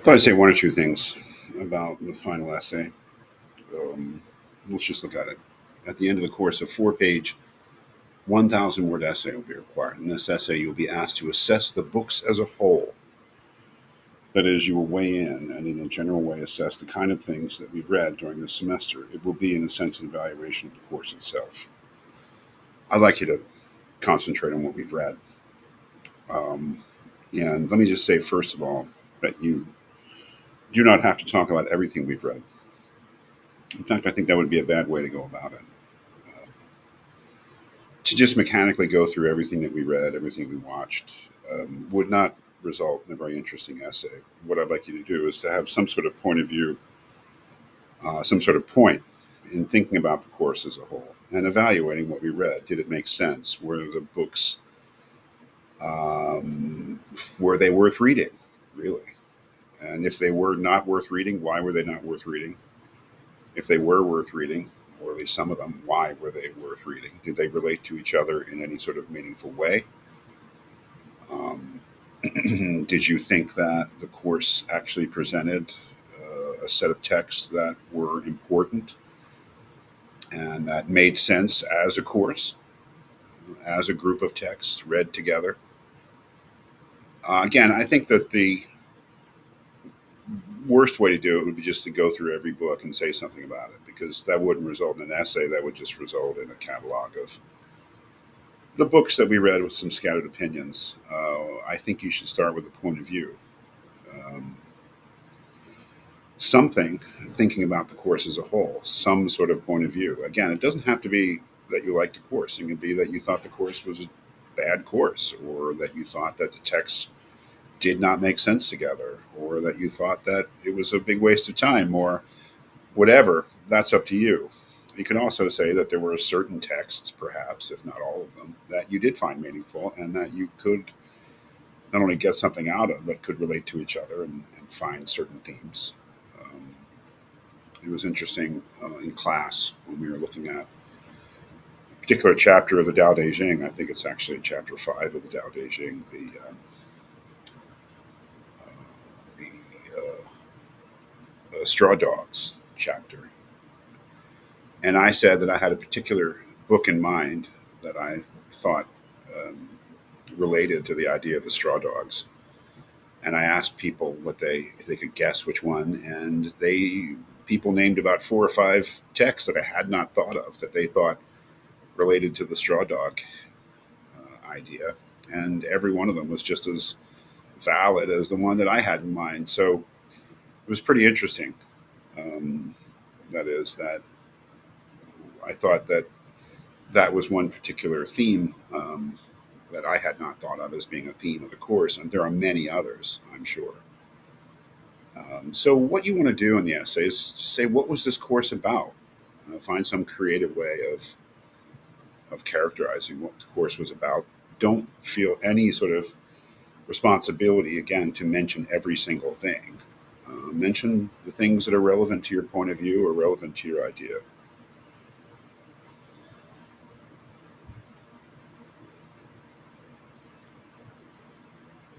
Thought I'd say one or two things about the final essay. Um, let's just look at it. At the end of the course, a four-page, 1,000 word essay will be required. In this essay, you'll be asked to assess the books as a whole. That is, you will weigh in and, in a general way, assess the kind of things that we've read during this semester. It will be, in a sense, an evaluation of the course itself. I'd like you to concentrate on what we've read. Um, and let me just say, first of all, that you do not have to talk about everything we've read. In fact, I think that would be a bad way to go about it. To just mechanically go through everything that we read, everything we watched, would not result in a very interesting essay. What I'd like you to do is to have some sort of point of view, some sort of point in thinking about the course as a whole and evaluating what we read. Did it make sense? Were the books um, were they worth reading, really? And if they were not worth reading, why were they not worth reading? If they were worth reading, or at least some of them, why were they worth reading? Did they relate to each other in any sort of meaningful way? Um, did you think that the course actually presented a set of texts that were important and that made sense as a course, as a group of texts read together? Again, I think that the worst way to do it would be just to go through every book and say something about it, because that wouldn't result in an essay. That would just result in a catalog of the books that we read with some scattered opinions. I think you should start with a point of view. Um, Something, thinking about the course as a whole, some sort of point of view. Again, it doesn't have to be that you liked the course. It can be that you thought the course was a bad course, or that you thought that the text did not make sense together, or that you thought that it was a big waste of time, or whatever. That's up to you. You can also say that there were certain texts, perhaps, if not all of them, that you did find meaningful and that you could not only get something out of, but could relate to each other and find certain themes. Um, it was interesting in class when we were looking at a particular chapter of the Tao Te Ching. I think it's actually chapter 5 of the Tao Te Ching, the Straw Dogs chapter. And I said that I had a particular book in mind that I thought um, related to the idea of the straw dogs. And I asked people what they if they could guess which one, and they people named about 4 or 5 texts that I had not thought of that they thought related to the straw dog idea, and every one of them was just as valid as the one that I had in mind. So it was pretty interesting. Um, that is that I thought that that was one particular theme that I had not thought of as being a theme of the course, and there are many others, I'm sure. So, what you want to do in the essay is say, what was this course about? Find some creative way of characterizing what the course was about. Don't feel any sort of responsibility, again, to mention every single thing. Mention the things that are relevant to your point of view or relevant to your idea.